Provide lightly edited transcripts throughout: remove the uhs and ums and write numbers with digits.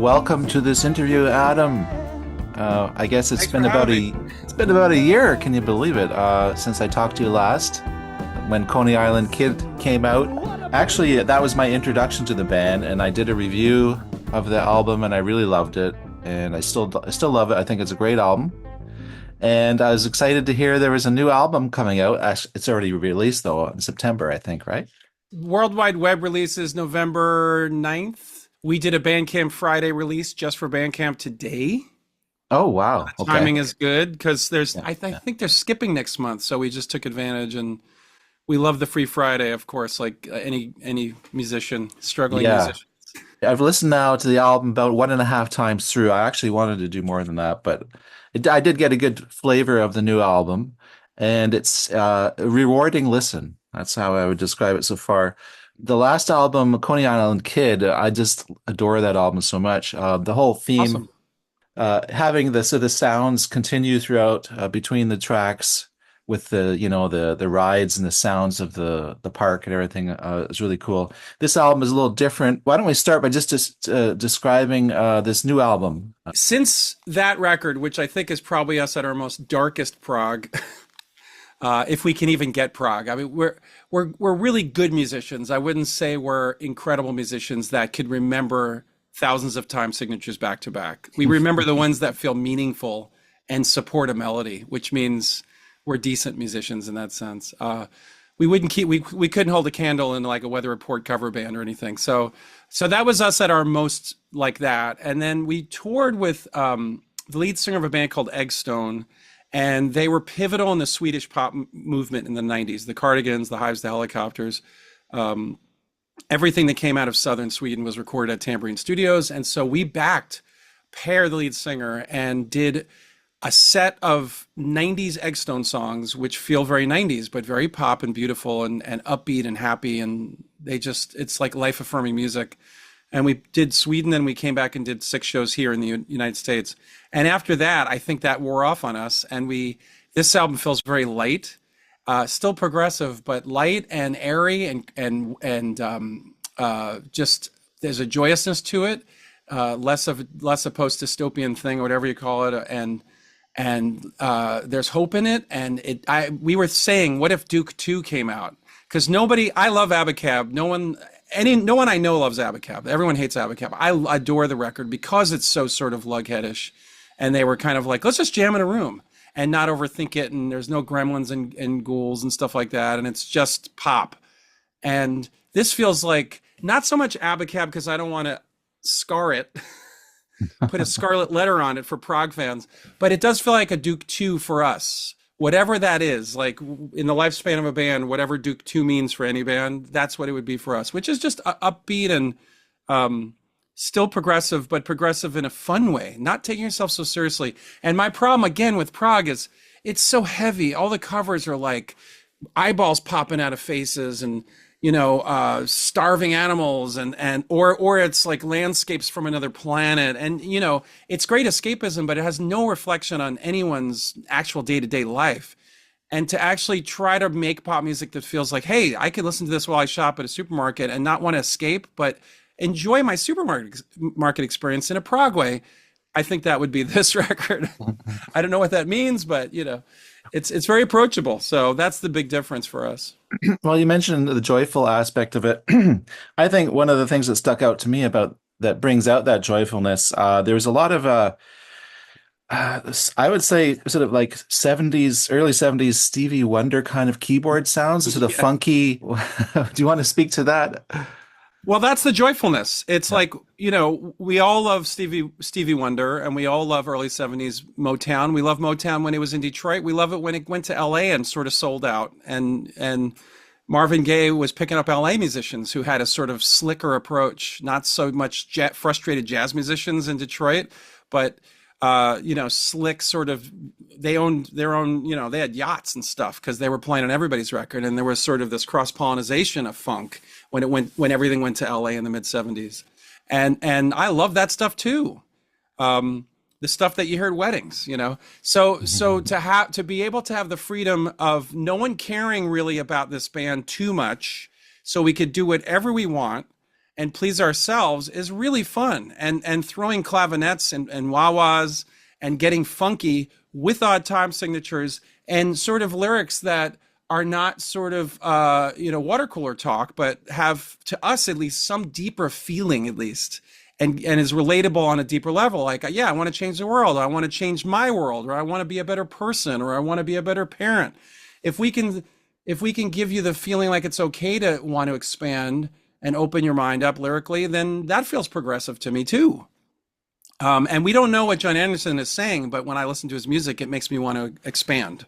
welcome to this interview, Adam. I guess Thanks for having me. it's been about a year. Can you believe it? Since I talked to you last, when Coney Island Kid came out. Actually, that was my introduction to the band, and I did a review of the album, and I really loved it, and I still love it. I think it's a great album, and I was excited to hear there was a new album coming out. Actually, it's already released though in September, I think, right? Worldwide web release is November 9th. We did a Bandcamp Friday release just for Bandcamp today. Oh wow, okay. Timing is good because there's Yeah, I yeah. think they're skipping next month, so we just took advantage, and we love the free Friday, of course, like any musician, struggling Yeah. musician. I've listened now to the album about one and a half times through. I actually wanted to do more than that, but I did get a good flavor of the new album, and it's a rewarding listen. That's how I would describe it so far. The last album, Coney Island Kid, I just adore that album so much. The whole theme, Awesome. having the sort of sounds continue throughout between the tracks with the rides and the sounds of the park and everything is really cool. This album is a little different. Why don't we start by just describing this new album? Since that record, which I think is probably us at our most darkest prog, if we can even get prog. I mean, we're really good musicians. I wouldn't say we're incredible musicians that could remember thousands of time signatures back to back. We remember the ones that feel meaningful and support a melody, which means we're decent musicians in that sense. We wouldn't keep we couldn't hold a candle in like a Weather Report cover band or anything. So that was us at our most like that. And then we toured with the lead singer of a band called Eggstone, and they were pivotal in the Swedish pop movement in the 90s. The Cardigans, the Hives, the Helicopters. Everything that came out of southern Sweden was recorded at Tambourine Studios. And so we backed Pear, the lead singer, and did a set of 90s Eggstone songs, which feel very 90s, but very pop and beautiful and upbeat and happy. And it's like life affirming music. And we did Sweden, and we came back and did 6 shows here in the United States. And after that, I think that wore off on us. And this album feels very light, still progressive, but light and airy, and just there's a joyousness to it, less a post dystopian thing or whatever you call it, and there's hope in it. And we were saying, what if Duke 2 came out? Because I love Abacab. No one I know loves Abacab. Everyone hates Abacab. I adore the record because it's so sort of lugheadish. And they were kind of like, let's just jam in a room and not overthink it. And there's no gremlins and ghouls and stuff like that. And it's just pop. And this feels like not so much Abacab because I don't want to scar it, put a scarlet letter on it for Prog fans, but it does feel like a Duke 2 for us. Whatever that is, like in the lifespan of a band, whatever Duke 2 means for any band, that's what it would be for us, which is just upbeat and still progressive, but progressive in a fun way, not taking yourself so seriously. And my problem again with Prog is it's so heavy. All the covers are like eyeballs popping out of faces and starving animals or it's like landscapes from another planet. And, it's great escapism, but it has no reflection on anyone's actual day-to-day life. And to actually try to make pop music that feels like, hey, I can listen to this while I shop at a supermarket and not want to escape, but enjoy my supermarket experience in a Prog way. I think that would be this record. I don't know what that means, but it's very approachable. So that's the big difference for us. Well, you mentioned the joyful aspect of it. I think one of the things that stuck out to me about that brings out that joyfulness, there's a lot of I would say sort of like 70s, early 70s Stevie Wonder kind of keyboard sounds, sort of Yeah. funky. Do you want to speak to that? Well, that's the joyfulness. It's Yeah. like, we all love Stevie Wonder, and we all love early 70s Motown. We love Motown when it was in Detroit. We love it when it went to LA and sort of sold out. And Marvin Gaye was picking up LA musicians who had a sort of slicker approach, not so much frustrated jazz musicians in Detroit, but slick sort of, they owned their own, they had yachts and stuff because they were playing on everybody's record. And there was sort of this cross-pollination of funk when everything went to LA in the mid 70s. And I love that stuff too. The stuff that you heard weddings, So to be able to have the freedom of no one caring really about this band too much, so we could do whatever we want and please ourselves is really fun. And throwing clavinets and wah-wahs and getting funky with odd time signatures and sort of lyrics that are not sort of water cooler talk, but have, to us at least, some deeper feeling at least, and is relatable on a deeper level. Like, yeah, I want to change the world, or I want to change my world, or I want to be a better person, or I want to be a better parent. If we can give you the feeling like it's okay to want to expand and open your mind up lyrically, then that feels progressive to me too. And we don't know what John Anderson is saying, but when I listen to his music, it makes me want to expand.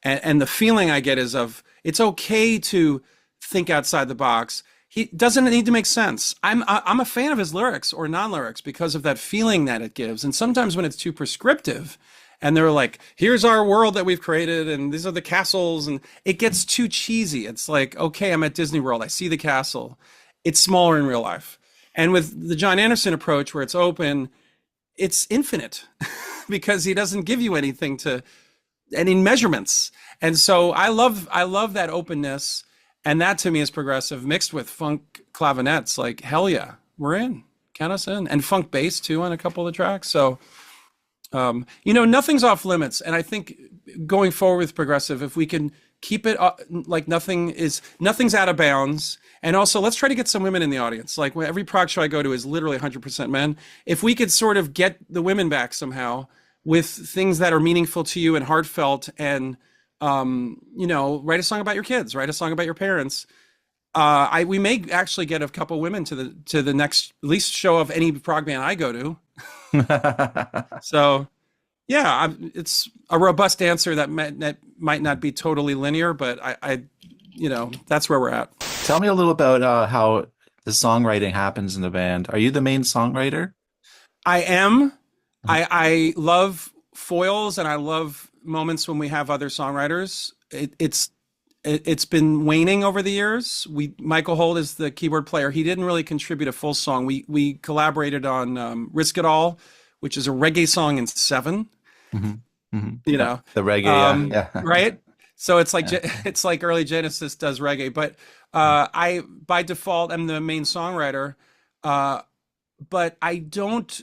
And the feeling I get is of, it's okay to think outside the box. He doesn't need to make sense. I'm a fan of his lyrics or non-lyrics because of that feeling that it gives. And sometimes when it's too prescriptive and they're like, here's our world that we've created and these are the castles, and it gets too cheesy. It's like, okay, I'm at Disney World, I see the castle. It's smaller in real life. And with the John Anderson approach where it's open, it's infinite because he doesn't give you any measurements. And so I love that openness. And that to me is progressive mixed with funk clavinets. Like, hell yeah, we're in, count us in. And funk bass too on a couple of the tracks. So, nothing's off limits. And I think going forward with progressive, if we can keep it like nothing's out of bounds. And also, let's try to get some women in the audience. Like, every prog show I go to is literally 100% men. If we could sort of get the women back somehow with things that are meaningful to you and heartfelt, and write a song about your kids, write a song about your parents. We may actually get a couple women to the next least show of any prog band I go to. So, yeah, it's a robust answer that might not be totally linear, but I that's where we're at. Tell me a little about how the songwriting happens in the band. Are you the main songwriter? I am. I love foils and I love moments when we have other songwriters. It's been waning over the years. Michael Holt is the keyboard player. He didn't really contribute a full song. We collaborated on Risk It All, which is a reggae song in 7. Mm-hmm. Mm-hmm. The reggae, yeah. Right? So it's like it's like early Genesis does reggae, but I by default am the main songwriter. But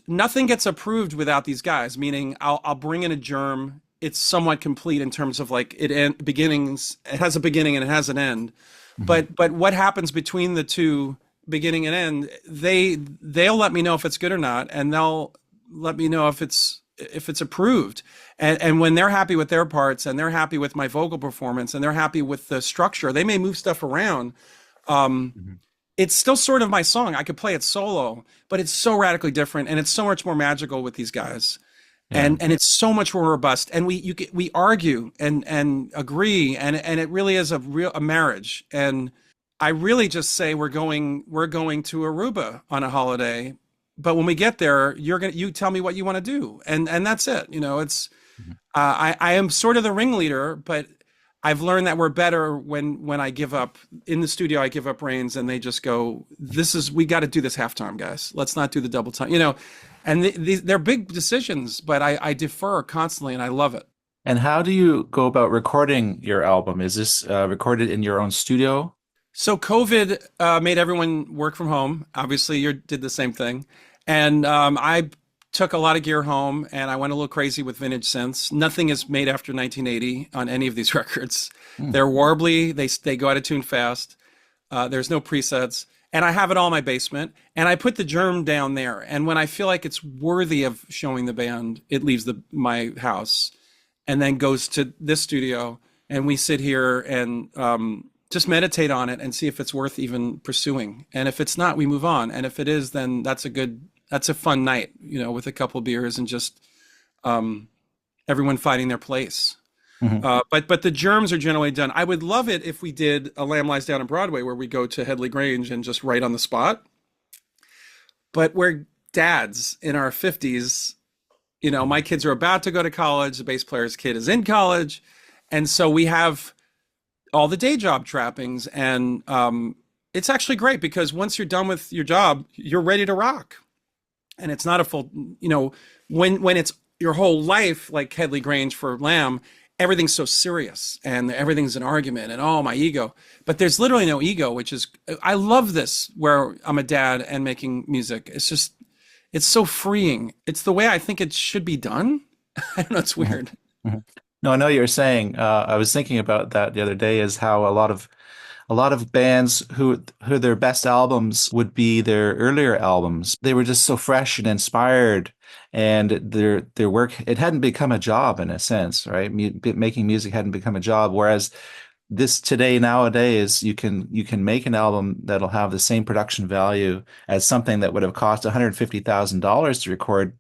nothing gets approved without these guys, meaning I'll bring in a germ. It's somewhat complete in terms of like it has a beginning and it has an end. Mm-hmm. But what happens between the two, beginning and end, they'll let me know if it's good or not, and they'll let me know if it's approved. And when they're happy with their parts and they're happy with my vocal performance and they're happy with the structure, they may move stuff around. Mm-hmm. It's still sort of my song. I could play it solo, but it's so radically different and it's so much more magical with these guys. Yeah. And it's so much more robust. And we argue and agree, and it really is a marriage. And I really just say we're going to Aruba on a holiday, but when we get there, you tell me what you want to do, and that's it. It's mm-hmm. I am sort of the ringleader, but I've learned that we're better when I give up in the studio. I give up reins, and they just go, we got to do this halftime, guys. Let's not do the double time, And they're big decisions, but I defer constantly, and I love it. And how do you go about recording your album? Is this recorded in your own studio? So COVID made everyone work from home. Obviously, you did the same thing. And I took a lot of gear home, and I went a little crazy with vintage synths. Nothing is made after 1980 on any of these records. They're warbly. They go out of tune fast. There's no presets. And I have it all in my basement, and I put the germ down there. And when I feel like it's worthy of showing the band, it leaves my house and then goes to this studio, and we sit here and just meditate on it and see if it's worth even pursuing. And if it's not, we move on. And if it is, then that's a fun night, with a couple beers and just everyone finding their place. Mm-hmm. But the germs are generally done. I would love it if we did A Lamb Lies Down on Broadway, where we go to Headley Grange and just write on the spot. But we're dads in our 50s. My kids are about to go to college. The bass player's kid is in college. And so we have all the day job trappings. And it's actually great because once you're done with your job, you're ready to rock. And it's not a full, when it's your whole life, like Headley Grange for Lamb, everything's so serious and everything's an argument and oh, my ego. But there's literally no ego, which is, I love this where I'm a dad and making music. It's just, it's so freeing. It's the way I think it should be done. I don't know, it's weird. Mhm. No, I know you're saying. I was thinking about that the other day. Is how a lot of bands who their best albums would be their earlier albums. They were just so fresh and inspired, and their work, it hadn't become a job in a sense, right? Making music hadn't become a job. Whereas this today nowadays, you can make an album that'll have the same production value as something that would have cost $150,000 to record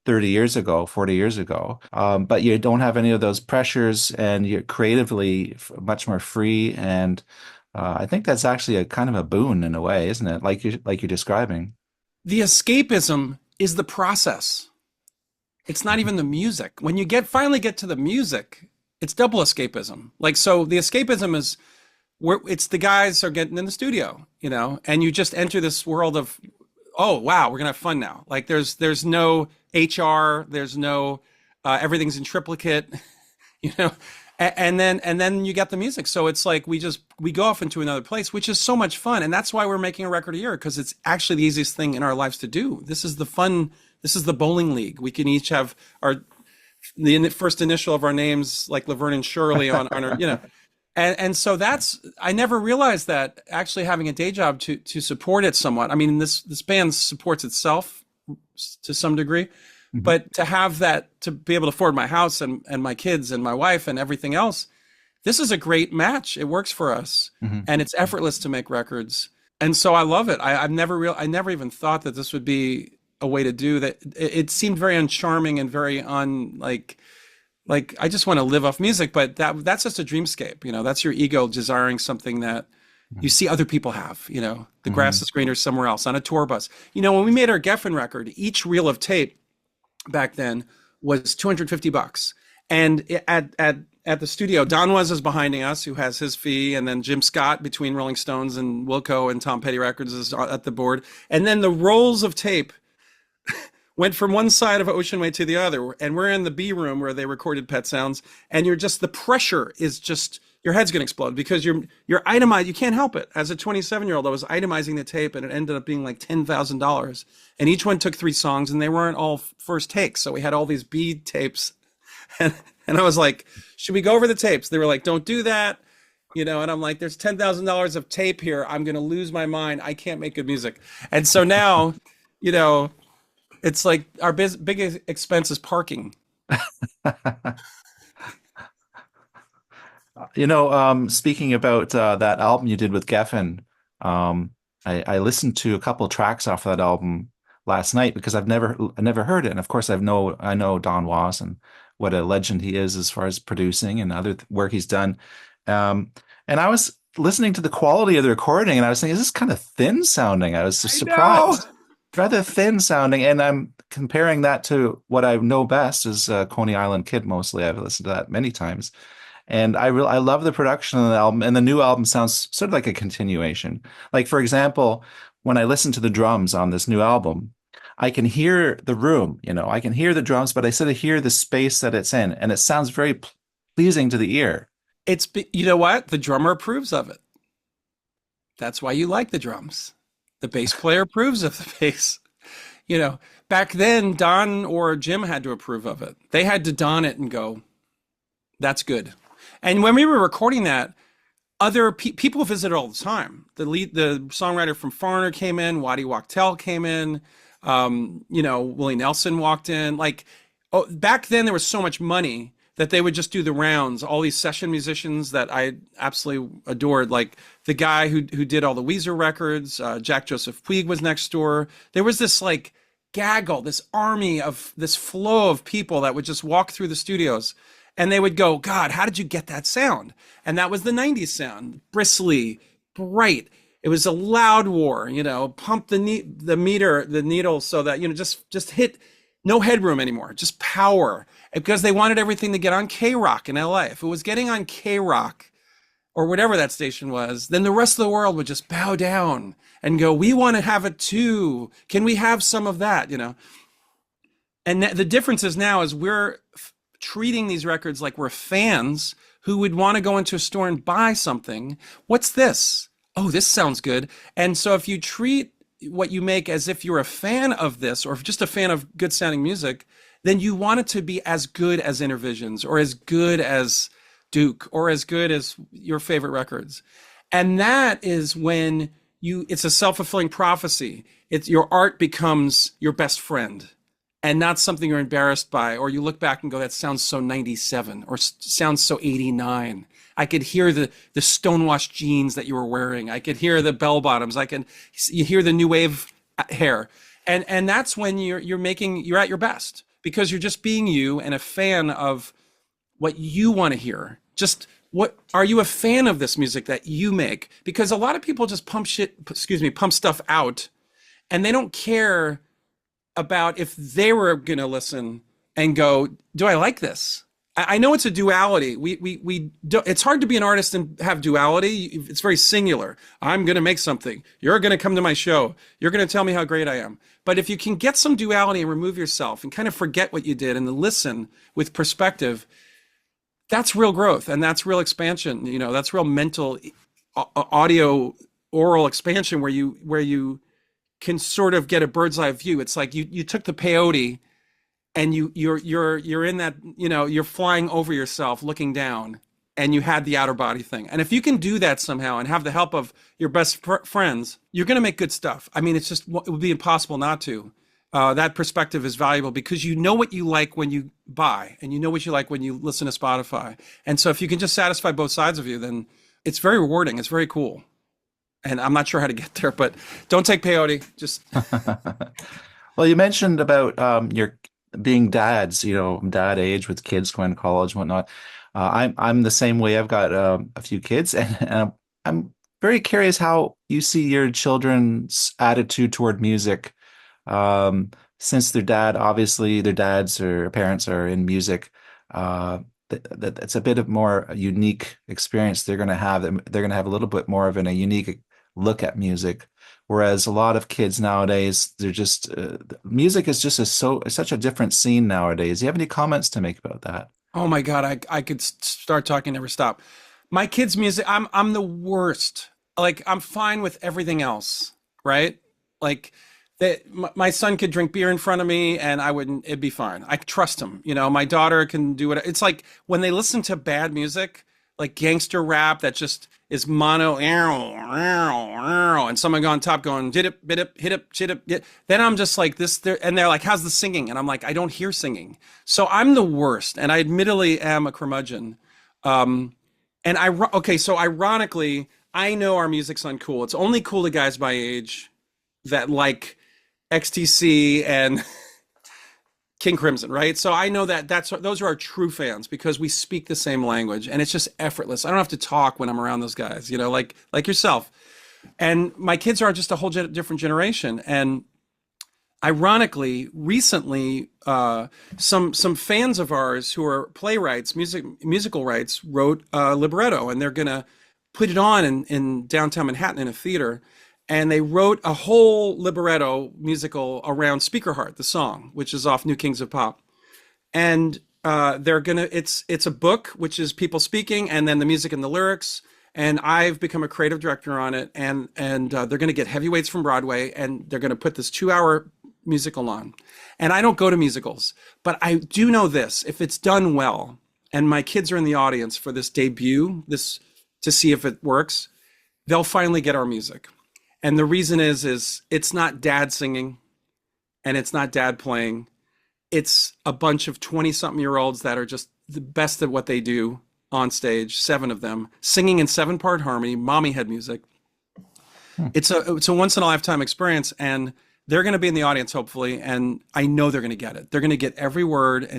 30 years ago, 40 years ago. But you don't have any of those pressures, and you're creatively much more free. And I think that's actually a kind of a boon in a way, isn't it? Like you're describing. The escapism is the process. It's not even the music. When you finally get to the music, it's double escapism. Like, so the escapism is where it's the guys are getting in the studio, and you just enter this world of, oh, wow, we're gonna have fun now. Like there's no HR, there's no, everything's in triplicate, you know, and then you get the music. So it's like, we go off into another place, which is so much fun. And that's why we're making a record a year, because it's actually the easiest thing in our lives to do. This is the fun. This is the bowling league. We can each have the first initial of our names, like Laverne and Shirley on our, and so I never realized that actually having a day job to support it somewhat. I mean, this band supports itself to some degree, but to have that, to be able to afford my house and my kids and my wife and everything else, this is a great match. It works for us, and it's effortless to make records. And so I love it. I never even thought that this would be a way to do that. It seemed very uncharming and very like I just want to live off music, but that's just a dreamscape. That's your ego desiring something that you see other people have. The grass is greener somewhere else on a tour bus. When we made our Geffen record, each reel of tape back then was $250, and at the studio, Don was behind us, who has his fee, and then Jim Scott between Rolling Stones and Wilco and Tom Petty Records is at the board, and then the rolls of tape went from one side of Ocean Way to the other, and we're in the B room where they recorded Pet Sounds, and the pressure is just, your head's gonna explode, because you're itemized. You can't help it. As a 27-year-old, I was itemizing the tape, and it ended up being like $10,000, and each one took 3 songs, and they weren't all first takes, so we had all these B tapes, and I was like, should we go over the tapes? They were like, don't do that, and I'm like, there's $10,000 of tape here. I'm gonna lose my mind. I can't make good music. And so now, it's like our biggest expense is parking. Speaking about that album you did with Geffen, I listened to a couple of tracks off that album last night, because I never heard it, and of course I know Don Was and what a legend he is as far as producing and other work he's done. And I was listening to the quality of the recording, and I was thinking, is this kind of thin sounding? I was just surprised. Rather thin sounding, and I'm comparing that to what I know best is Coney Island Kid. Mostly, I've listened to that many times, and I love the production of the album. And the new album sounds sort of like a continuation. Like, for example, when I listen to the drums on this new album, I can hear the room. I can hear the drums, but I sort of hear the space that it's in, and it sounds very pleasing to the ear. You know what? The drummer approves of it. That's why you like the drums. The bass player approves of the bass. Back then, Don or Jim had to approve of it. They had to don it and go, that's good. And when we were recording that, other people visited all the time. The songwriter from Foreigner came in, Waddy Wachtel came in, Willie Nelson walked in. Back then there was so much money that they would just do the rounds. All these session musicians that I absolutely adored, like the guy who did all the Weezer records, Jack Joseph Puig was next door. There was this gaggle, this army of this flow of people that would just walk through the studios, and they would go, God, how did you get that sound? And that was the 90s sound, bristly, bright. It was a loud war, pump the needle so that, just hit, no headroom anymore, just power. Because they wanted everything to get on K-Rock in LA. If it was getting on K-Rock or whatever that station was, then the rest of the world would just bow down and go, we want to have it too. Can we have some of that, And the difference is now is we're treating these records like we're fans who would want to go into a store and buy something. What's this? Oh, this sounds good. And so if you treat what you make as if you're a fan of this, or just a fan of good sounding music, then you want it to be as good as Intervisions, or as good as Duke, or as good as your favorite records. And that is when it's a self-fulfilling prophecy. Your art becomes your best friend, and not something you're embarrassed by, or you look back and go, that sounds so 97, or sounds so 89. I could hear the stonewashed jeans that you were wearing. I could hear the bell bottoms. You hear the new wave hair. And that's when you're at your best, because you're just being you and a fan of what you want to hear. Just what are you a fan of this music that you make? Because a lot of people just pump stuff out, and they don't care about if they were going to listen and go, do I like this? I know it's a duality. It's hard to be an artist and have duality. It's very singular. I'm going to make something. You're going to come to my show. You're going to tell me how great I am. But if you can get some duality and remove yourself and kind of forget what you did and then listen with perspective, that's real growth, and that's real expansion. That's real mental, audio, oral expansion where you can sort of get a bird's eye view. It's like you took the peyote, and you're in that, you're flying over yourself, looking down, and you had the outer body thing. And if you can do that somehow and have the help of your best friends, you're going to make good stuff. I mean, it would be impossible not to. That perspective is valuable because you know what you like when you buy, and you know what you like when you listen to Spotify. And so if you can just satisfy both sides of you, then it's very rewarding. It's very cool. And I'm not sure how to get there, but don't take peyote. Just. Well, you mentioned about your being dads, dad age with kids going to college and whatnot. I'm the same way. I've got a few kids, and I'm very curious how you see your children's attitude toward music. Since their dads or parents are in music, it's a bit of more unique experience they're going to have. They're going to have a little bit more of a unique look at music. Whereas a lot of kids nowadays, they're just music is just such a different scene nowadays. Do you have any comments to make about that? Oh my God, I could start talking, never stop. My kids' music, I'm the worst. Like, I'm fine with everything else, right? Like, my son could drink beer in front of me and it'd be fine. I trust him. My daughter can do it. It's like when they listen to bad music, like gangster rap that just is mono, and someone on top going, hit it. Then I'm just like this, and they're like, how's the singing? And I'm like, I don't hear singing. So I'm the worst. And I admittedly am a curmudgeon. So ironically, I know our music's uncool. It's only cool to guys my age that like XTC and King Crimson, right? So I know those are our true fans because we speak the same language, and it's just effortless. I don't have to talk when I'm around those guys, like yourself. And my kids are just a whole different generation. And ironically, recently, some fans of ours who are playwrights, musical writes, wrote a libretto, and they're gonna put it on in downtown Manhattan in a theater. And they wrote a whole libretto musical around Speaker Heart, the song, which is off New Kings of Pop. And it's a book, which is people speaking, and then the music and the lyrics. And I've become a creative director on it. And they're going to get heavyweights from Broadway, and they're going to put this 2-hour musical on. And I don't go to musicals, but I do know this: if it's done well, and my kids are in the audience for this debut, to see if it works, they'll finally get our music. And the reason is it's not dad singing, and it's not dad playing. It's a bunch of 20-something-year-olds that are just the best at what they do on stage, 7 of them, singing in 7-part harmony, Mommyhead music. It's a once-in-a-lifetime experience, and they're going to be in the audience, hopefully, and I know they're going to get it. They're going to get every word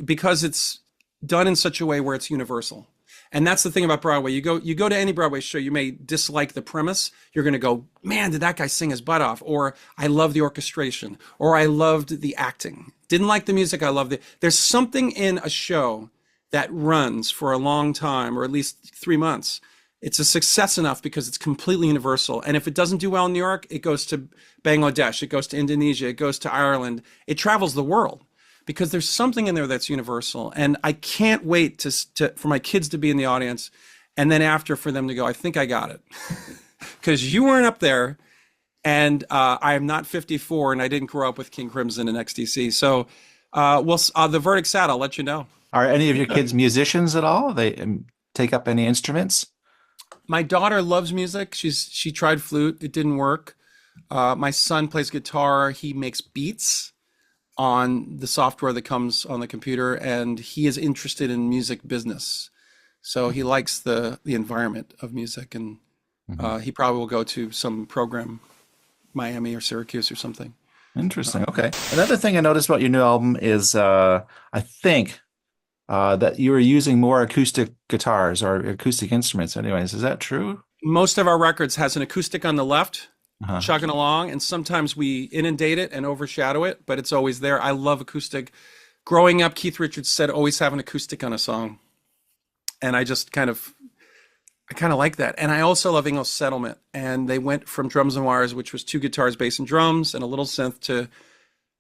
because it's done in such a way where it's universal. And that's the thing about Broadway. You go to any Broadway show, you may dislike the premise. You're going to go, man, did that guy sing his butt off? Or I love the orchestration. Or I loved the acting. Didn't like the music. I loved it. There's something in a show that runs for a long time, or at least 3 months. It's a success enough because it's completely universal. And if it doesn't do well in New York, it goes to Bangladesh. It goes to Indonesia. It goes to Ireland. It travels the world because there's something in there that's universal. And I can't wait for my kids to be in the audience, and then after for them to go, I think I got it. Because you weren't up there, and I am not 54, and I didn't grow up with King Crimson and XTC. So the verdict's out. I'll let you know. Are any of your kids musicians at all? They take up any instruments? My daughter loves music. She tried flute. It didn't work. My son plays guitar. He makes beats on the software that comes on the computer, and he is interested in music business. So he likes the environment of music, and he probably will go to some program, Miami or Syracuse or something. Interesting. Okay. Another thing I noticed about your new album is I think that you were using more acoustic guitars or acoustic instruments. Anyways, is that true? Most of our records has an acoustic on the left, chugging along, and sometimes we inundate it and overshadow it, but it's always there. I love acoustic. Growing up, Keith Richards said always have an acoustic on a song, and I kind of like that. And I also love English Settlement, and they went from Drums and Wires, which was 2 guitars, bass, and drums, and a little synth, to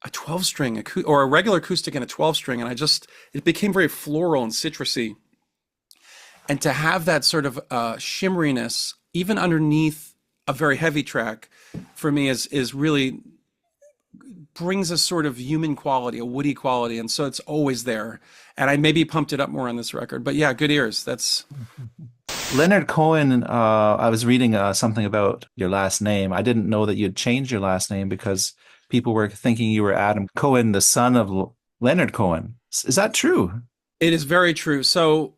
a 12-string or a regular acoustic and a 12-string, and it became very floral and citrusy. And to have that sort of shimmeriness, even underneath a very heavy track, for me is really brings a sort of human quality, a woody quality, and so it's always there. And I maybe pumped it up more on this record, but yeah, good ears. That's Leonard Cohen. I was reading something about your last name. I didn't know that you'd changed your last name because people were thinking you were Adam Cohen, the son of Leonard Cohen. Is that true? It is very true. So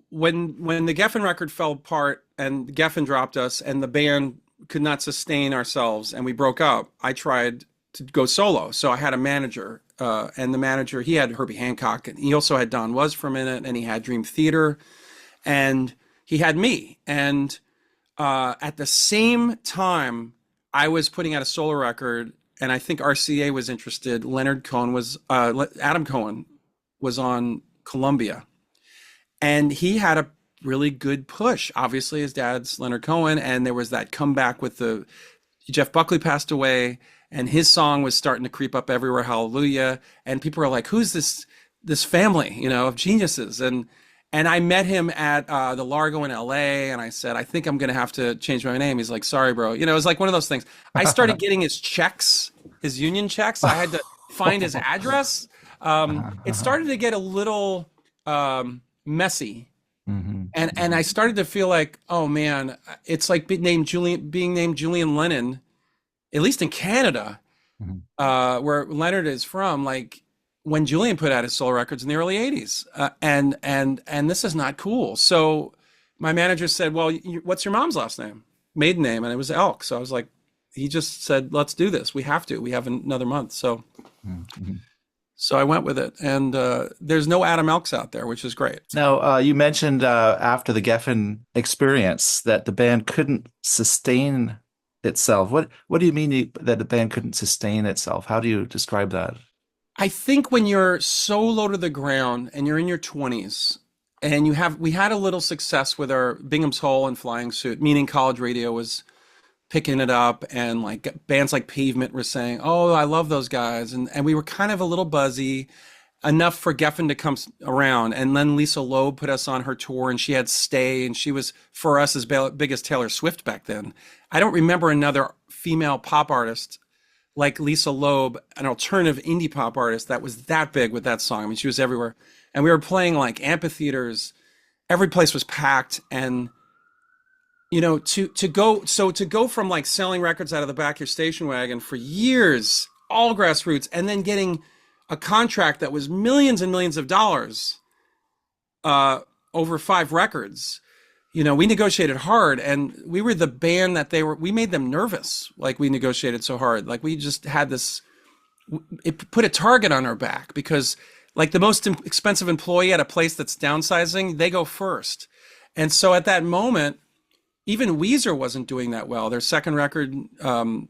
when the Geffen record fell apart and Geffen dropped us and the band could not sustain ourselves and we broke up, I tried to go solo. So I had a manager, and the manager, he had Herbie Hancock, and he also had Don Was for a minute, and he had Dream Theater, and he had me. And at the same time, I was putting out a solo record, and I think RCA was interested. Adam Cohen was on Columbia, and he had a really good push. Obviously, his dad's Leonard Cohen, and there was that comeback with Jeff Buckley passed away, and his song was starting to creep up everywhere, Hallelujah. And people were like, who's this family, of geniuses? And I met him at the Largo in LA, and I said, I think I'm going to have to change my name. He's like, sorry, bro. It was like one of those things. I started getting his checks, his union checks. I had to find his address. It started to get a little messy. And I started to feel like, oh man, it's like being named Julian Lennon, at least in Canada, where Leonard is from, like when Julian put out his solo records in the early 80s. And this is not cool. So my manager said, well, what's your mom's last name? Maiden name. And it was Elk. So I was like, he just said, let's do this. We have another month. So So I went with it, and there's no Adam Elks out there, which is great. Now, you mentioned after the Geffen experience that the band couldn't sustain itself. What do you mean that the band couldn't sustain itself? How do you describe that? I think when you're so low to the ground and you're in your 20s, and we had a little success with our Bingham's Hole and Flying Suit, meaning college radio was picking it up, and like bands like Pavement were saying, oh, I love those guys. And we were kind of a little buzzy enough for Geffen to come around. And then Lisa Loeb put us on her tour, and she had Stay, and she was, for us, as big as Taylor Swift back then. I don't remember another female pop artist like Lisa Loeb, an alternative indie pop artist that was that big with that song. I mean, she was everywhere. And we were playing like amphitheaters. Every place was packed. And to go from like selling records out of the back of your station wagon for years, all grassroots, and then getting a contract that was millions and millions of dollars over 5 records, we negotiated hard, and we were the band that we made them nervous. Like, we negotiated so hard. Like, we just had it put a target on our back, because like the most expensive employee at a place that's downsizing, they go first. And so at that moment, even Weezer wasn't doing that well. Their second record,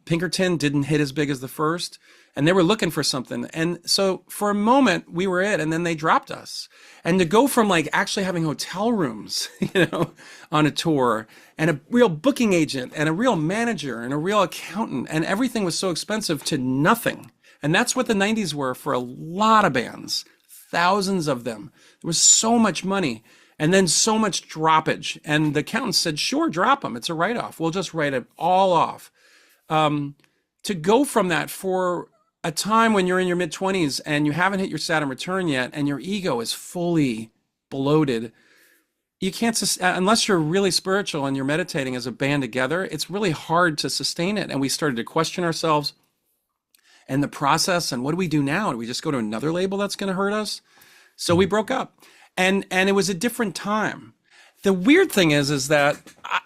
Pinkerton, didn't hit as big as the first, and they were looking for something. And so for a moment, we were it, and then they dropped us. And to go from like actually having hotel rooms, on a tour, and a real booking agent, and a real manager, and a real accountant, and everything was so expensive, to nothing. And that's what the 90s were for a lot of bands, thousands of them. There was so much money and then so much droppage. And the accountants said, sure, drop them. It's a write-off. We'll just write it all off. To go from that for a time when you're in your mid-20s and you haven't hit your Saturn return yet and your ego is fully bloated, you can't, unless you're really spiritual and you're meditating as a band together, it's really hard to sustain it. And we started to question ourselves and the process, and what do we do now? Do we just go to another label that's going to hurt us? So we broke up, and it was a different time. The weird thing is that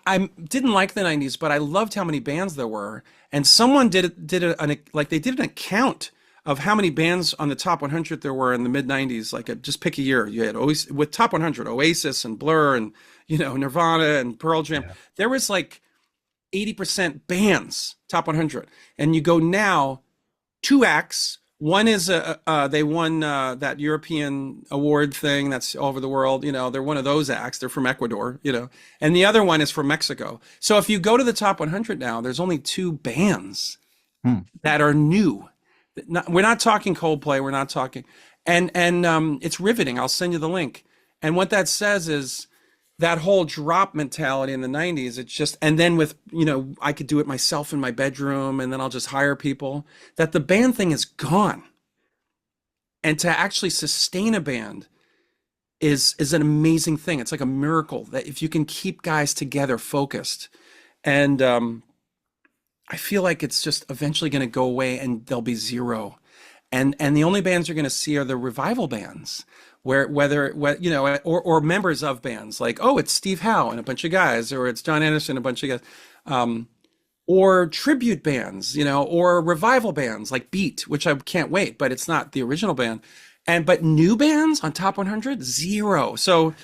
I didn't like the 90s, but I loved how many bands there were. And someone did an account of how many bands on the top 100 there were in the mid 90s. Just pick a year. You had with top 100, Oasis and Blur and Nirvana and Pearl Jam. Yeah. There was like 80% bands top 100, and you go now, two acts. One is they won that European award thing that's all over the world. They're one of those acts. They're from Ecuador, and the other one is from Mexico. So if you go to the top 100 now, there's only two bands that are new. We're not talking Coldplay. We're not talking, and it's riveting. I'll send you the link. And what that says is that whole drop mentality in the 90s, it's just, and then with, I could do it myself in my bedroom and then I'll just hire people, that the band thing is gone. And to actually sustain a band is an amazing thing. It's like a miracle that if you can keep guys together focused. And I feel like it's just eventually going to go away and there'll be zero. And the only bands you're going to see are the revival bands, or members of bands like, oh, it's Steve Howe and a bunch of guys, or it's John Anderson and a bunch of guys, or tribute bands, or revival bands like Beat, which I can't wait, but it's not the original band. But new bands on top 100, zero. So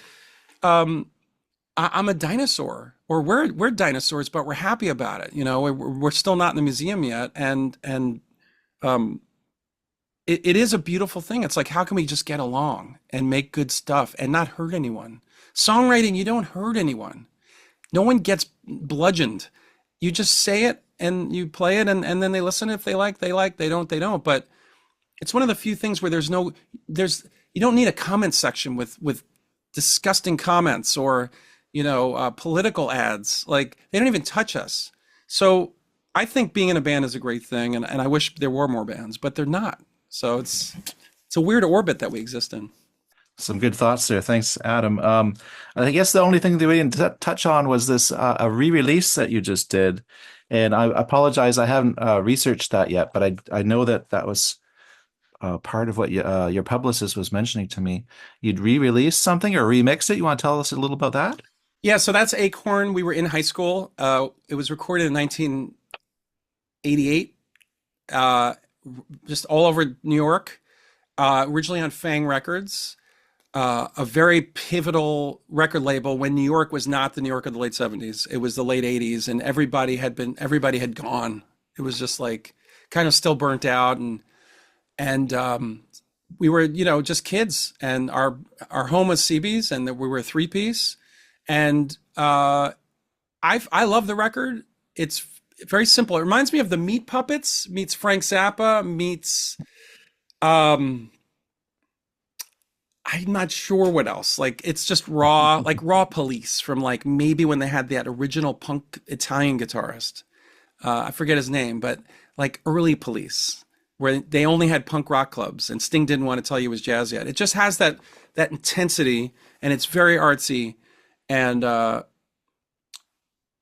I'm a dinosaur, or we're dinosaurs, but we're happy about it. We're still not in the museum yet, and it is a beautiful thing. It's like, how can we just get along and make good stuff and not hurt anyone? Songwriting, you don't hurt anyone. No one gets bludgeoned. You just say it and you play it, and then they listen. If they like, they like. They don't. But it's one of the few things where you don't need a comment section with disgusting comments or, political ads. Like, they don't even touch us. So I think being in a band is a great thing. And I wish there were more bands, but they're not. So it's a weird orbit that we exist in. Some good thoughts there. Thanks, Adam. I guess the only thing that we didn't touch on was this a re-release that you just did. And I apologize, I haven't researched that yet, but I know that was part of what your publicist was mentioning to me. You'd re-release something or remix it. You want to tell us a little about that? Yeah, so that's Acorn. We were in high school. It was recorded in 1988. Just all over New York, originally on Fang Records, a very pivotal record label when New York was not the New York of the late 70s. It was the late 80s, and everybody had gone. It was just like kind of still burnt out, and we were, just kids, and our home was CB's, and we were a 3-piece, and I love the record. It's very simple. It reminds me of the Meat Puppets meets Frank Zappa meets I'm not sure what else. Like, it's just raw, like Raw Police from like maybe when they had that original punk Italian guitarist. I forget his name, but like early Police, where they only had punk rock clubs and Sting didn't want to tell you it was jazz yet. It just has that intensity, and it's very artsy, and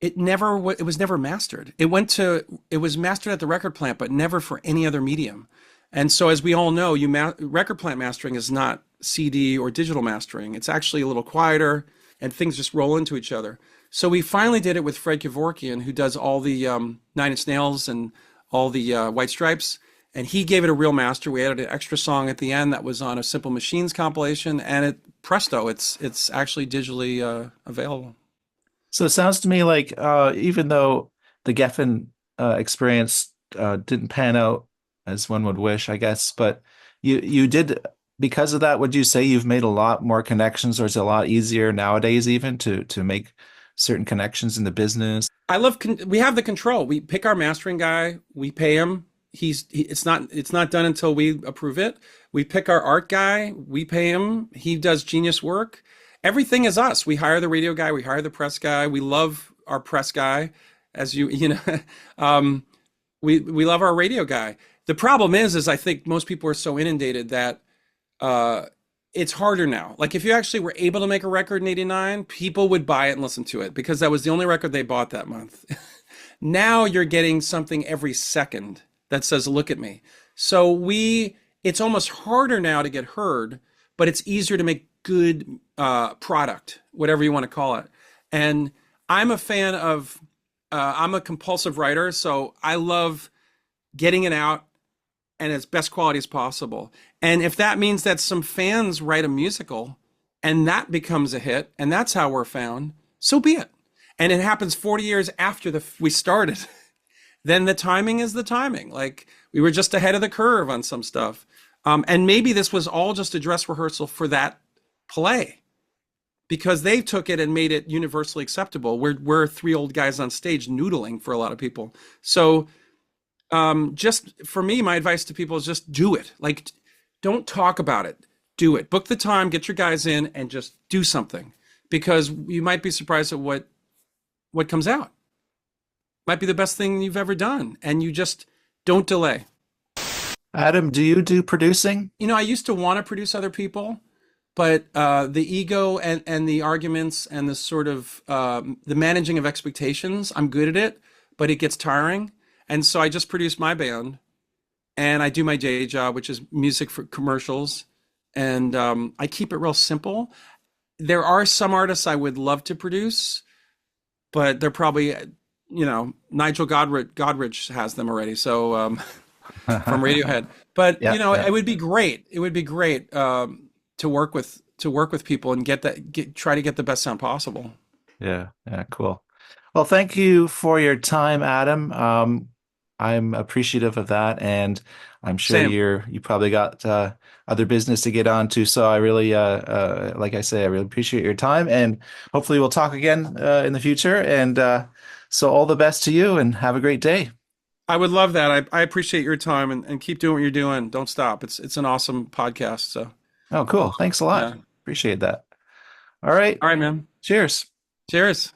it was never mastered. It was mastered at the record plant, but never for any other medium. And so, as we all know, record plant mastering is not CD or digital mastering. It's actually a little quieter, and things just roll into each other. So we finally did it with Fred Kevorkian, who does all the Nine Inch Nails and all the White Stripes, and he gave it a real master. We added an extra song at the end that was on a Simple Machines compilation, and presto, it's actually digitally available. So it sounds to me like even though the Geffen experience didn't pan out as one would wish, I guess, but you did, because of that, would you say you've made a lot more connections, or is it a lot easier nowadays even to make certain connections in the business? We have the control. We pick our mastering guy, we pay him, it's not done until we approve it. We pick our art guy, we pay him, he does genius work. Everything is us. We hire the radio guy, we hire the press guy. We love our press guy, as you know. um, we love our radio guy. The problem is I think most people are so inundated that uh, it's harder now. Like if you actually were able to make a record in '89, people would buy it and listen to it because that was the only record they bought that month. Now you're getting something every second that says, look at me. So it's almost harder now to get heard, but it's easier to make good product, whatever you want to call it. And I'm a fan of, I'm a compulsive writer, so I love getting it out and as best quality as possible. And if that means that some fans write a musical and that becomes a hit and that's how we're found, so be it. And it happens 40 years after we started. Then the timing is the timing. Like we were just ahead of the curve on some stuff. And maybe this was all just a dress rehearsal for that play because they took it and made it universally acceptable. We're three old guys on stage noodling for a lot of people. So just for me, my advice to people is just do it. Like, don't talk about it. Do it. Book the time, get your guys in, and just do something. Because you might be surprised at what comes out. Might be the best thing you've ever done, and you just don't delay. Adam, do you do producing? You know, I used to want to produce other people, but the ego and the arguments and the sort of the managing of expectations, I'm good at it, but it gets tiring. And so I just produce my band and I do my day job, which is music for commercials. And I keep it real simple. There are some artists I would love to produce, but they're probably, you know, Nigel Godrich has them already. So from Radiohead, but Yeah, you know, yeah. it would be great. It would be great to work with people and try to get the best sound possible. Yeah, yeah, cool. Well, thank you for your time, Adam. I'm appreciative of that, and I'm sure Same. you probably got other business to get on to. So I really, like I say, I really appreciate your time, and hopefully we'll talk again in the future. And so all the best to you, and have a great day. I would love that. I appreciate your time and keep doing what you're doing. Don't stop. It's an awesome podcast. So Oh, cool. Thanks a lot. yeah. Appreciate that. All right. All right, man. Cheers. Cheers.